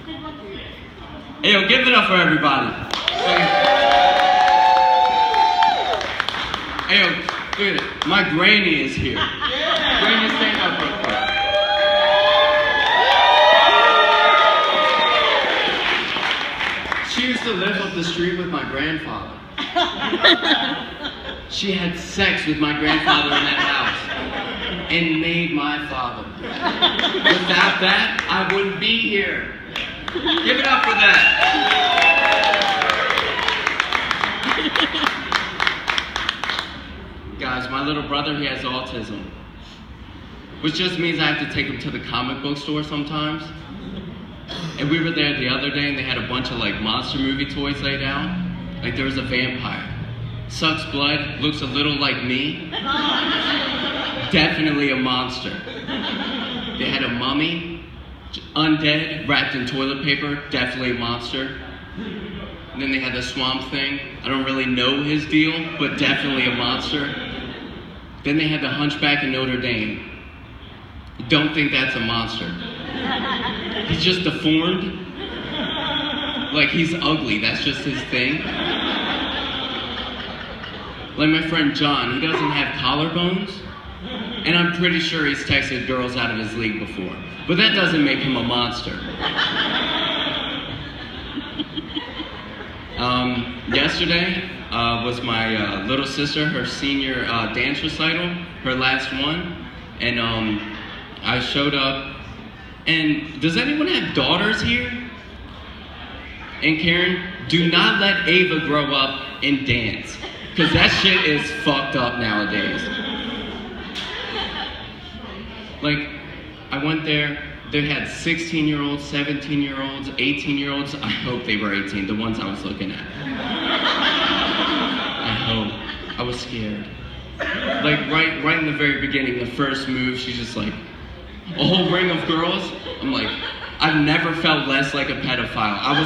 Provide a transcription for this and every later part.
Hey, yo, give it up for everybody. Hey, yo, look at it. My granny is here. Granny, stand up real quick. She used to live up the street with my grandfather. She had sex with my grandfather in that house and made my father. Without that, I wouldn't be here. Give it up for that. Guys, my little brother, he has autism, which just means I have to take him to the comic book store sometimes. And we were there the other day and they had a bunch of like monster movie toys laid out. Like there was a vampire. Sucks blood, looks a little like me. Definitely a monster. They had a mummy, undead, wrapped in toilet paper, definitely a monster. And then they had the Swamp Thing. I don't really know his deal, but definitely a monster. Then they had the Hunchback in Notre Dame. Don't think that's a monster. He's just deformed. Like he's ugly, that's just his thing. Like my friend John, he doesn't have collarbones. And I'm pretty sure he's texted girls out of his league before. But that doesn't make him a monster. Yesterday was my little sister, her senior dance recital, her last one. And I showed up. And does anyone have daughters here? And Karen, do not let Ava grow up and dance. Because that shit is fucked up nowadays. Like, I went there, they had 16-year-olds, 17-year-olds, 18-year-olds. I hope they were 18, the ones I was looking at. I hope. I was scared. Like, right in the very beginning, the first move, she's just like, a whole ring of girls? I'm like, I've never felt less like a pedophile. I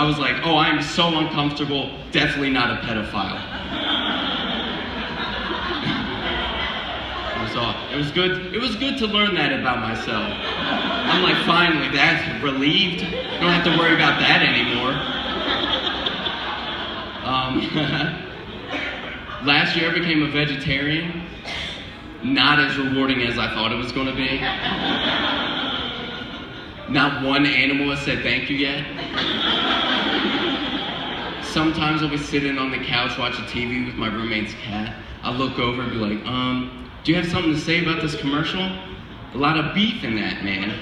was like, oh, I'm so uncomfortable, definitely not a pedophile. It was good to learn that about myself. I'm like, finally, that's relieved. I don't have to worry about that anymore. Last year I became a vegetarian. Not as rewarding as I thought it was going to be. Not one animal has said thank you yet. Sometimes I'll be sitting on the couch watching TV with my roommate's cat. I'll look over and be like, do you have something to say about this commercial? A lot of beef in that, man.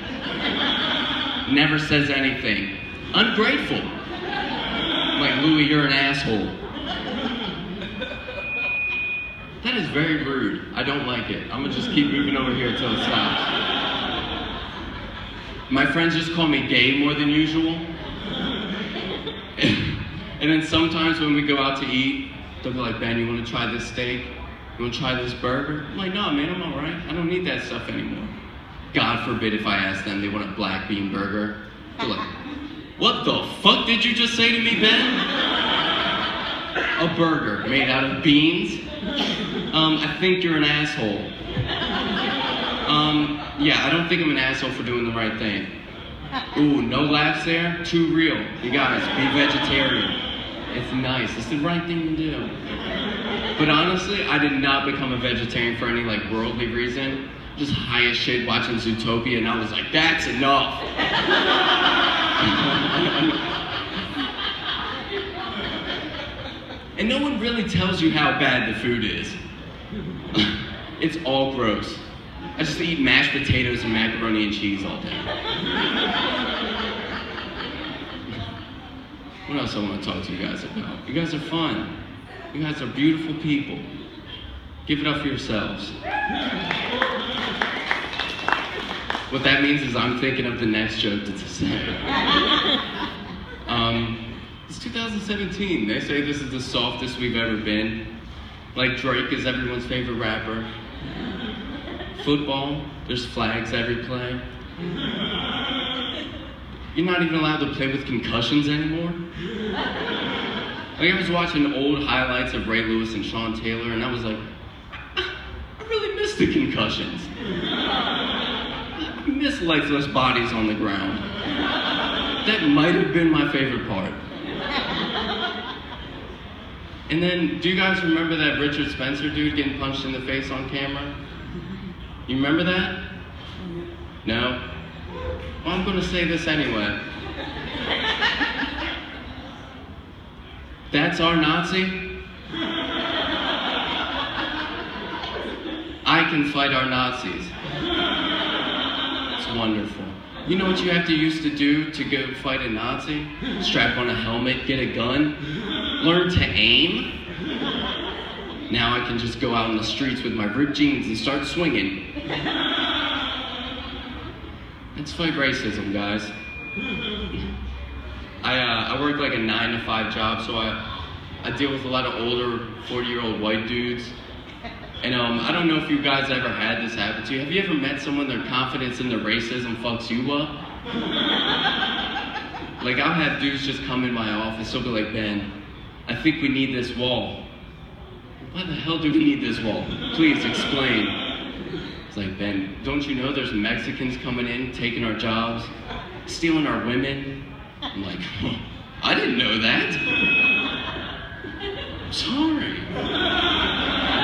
Never says anything. Ungrateful. Like, Louie, you're an asshole. That is very rude. I don't like it. I'm gonna just keep moving over here until it stops. My friends just call me gay more than usual. And then sometimes when we go out to eat, they'll be like, Ben, you wanna try this steak? You wanna try this burger? I'm like, no, man, I'm all right. I don't need that stuff anymore. God forbid if I ask them they want a black bean burger. They're like, what the fuck did you just say to me, Ben? A burger made out of beans? I think you're an asshole. Yeah, I don't think I'm an asshole for doing the right thing. Ooh, no laughs there? Too real. You guys, be vegetarian. It's nice. It's the right thing to do. But honestly, I did not become a vegetarian for any like worldly reason. Just high as shit watching Zootopia, and I was like, that's enough. And no one really tells you how bad the food is. It's all gross. I just eat mashed potatoes and macaroni and cheese all day. What else I want to talk to you guys about? You guys are fun. You guys are beautiful people. Give it up for yourselves. What that means is I'm thinking of the next joke to say. It's 2017. They say this is the softest we've ever been. Like Drake is everyone's favorite rapper. Football, there's flags every play. You're not even allowed to play with concussions anymore. Like I was watching old highlights of Ray Lewis and Sean Taylor, and I was like, I really miss the concussions. I miss lifeless bodies on the ground. That might have been my favorite part. And then, do you guys remember that Richard Spencer dude getting punched in the face on camera? You remember that? No? Well, I'm gonna say this anyway. That's our Nazi? I can fight our Nazis. It's wonderful. You know what you have to used to do to go fight a Nazi? Strap on a helmet, get a gun, learn to aim. Now I can just go out in the streets with my ripped jeans and start swinging. Let's fight racism, guys. I work like a 9-to-5 job, so I deal with a lot of older 40-year-old white dudes. And I don't know if you guys ever had this happen to you. Have you ever met someone their confidence in their racism fucks you up? Like, I'll have dudes just come in my office, they'll be like, Ben, I think we need this wall. Why the hell do we need this wall? Please explain. It's like, Ben, don't you know there's Mexicans coming in, taking our jobs, stealing our women? I'm like, I didn't know that. I'm sorry.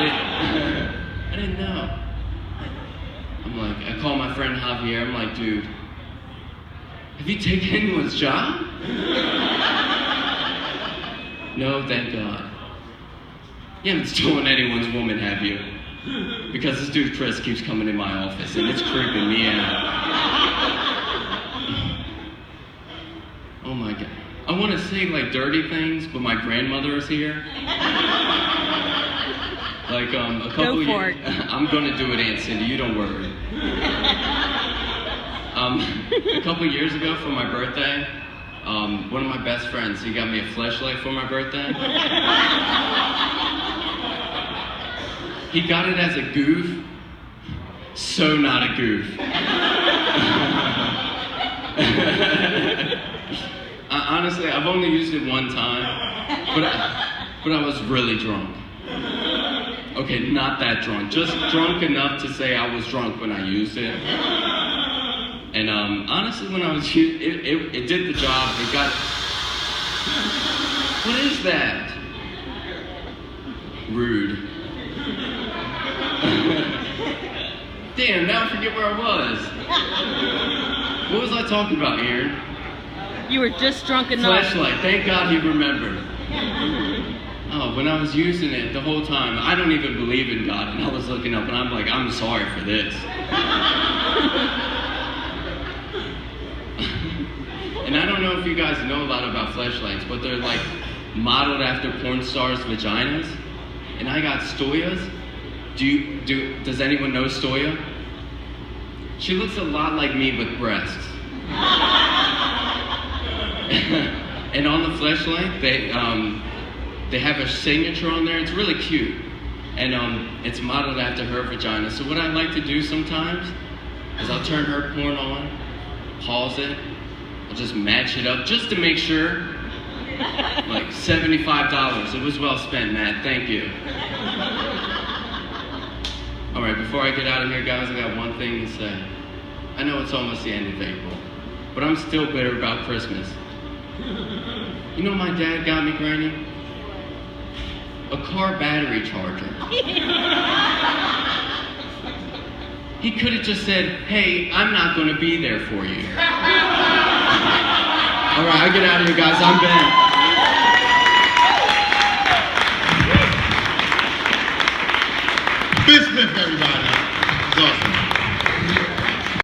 I didn't know. I'm like, I call my friend Javier, I'm like, dude, have you taken anyone's job? No, thank God. You haven't stolen anyone's woman, have you? Because this dude Chris keeps coming in my office and it's creeping me out. Oh my God. I want to say like dirty things, but my grandmother is here. Like a couple years. I'm gonna do it, Aunt Cindy. You don't worry. A couple years ago for my birthday, one of my best friends, he got me a fleshlight for my birthday. He got it as a goof. So not a goof. Honestly, I've only used it one time, but I was really drunk. Okay, not that drunk, just drunk enough to say I was drunk when I used it. And honestly, when I was it did the job. It got. What is that? Rude. Damn, now I forget where I was. What was I talking about, Aaron? You were just drunk enough. Flashlight, thank God he remembered. Oh, when I was using it the whole time, I don't even believe in God, and I was looking up and I'm like, I'm sorry for this. And I don't know if you guys know a lot about fleshlights, but they're like modeled after porn stars' vaginas. And I got Stoya's. Does anyone know Stoya? She looks a lot like me with breasts. And on the fleshlight, they have a signature on there. It's really cute. And it's modeled after her vagina. So what I like to do sometimes is I'll turn her porn on, pause it, I'll just match it up just to make sure. Like $75. It was well spent, Matt. Thank you. All right, before I get out of here, guys, I got one thing to say. I know it's almost the end of April, but I'm still bitter about Christmas. You know what my dad got me, Granny? A car battery charger. He could have just said, hey, I'm not going to be there for you. All right, I get out of here, guys. I'm Ben. Ben Smith, everybody. It's awesome.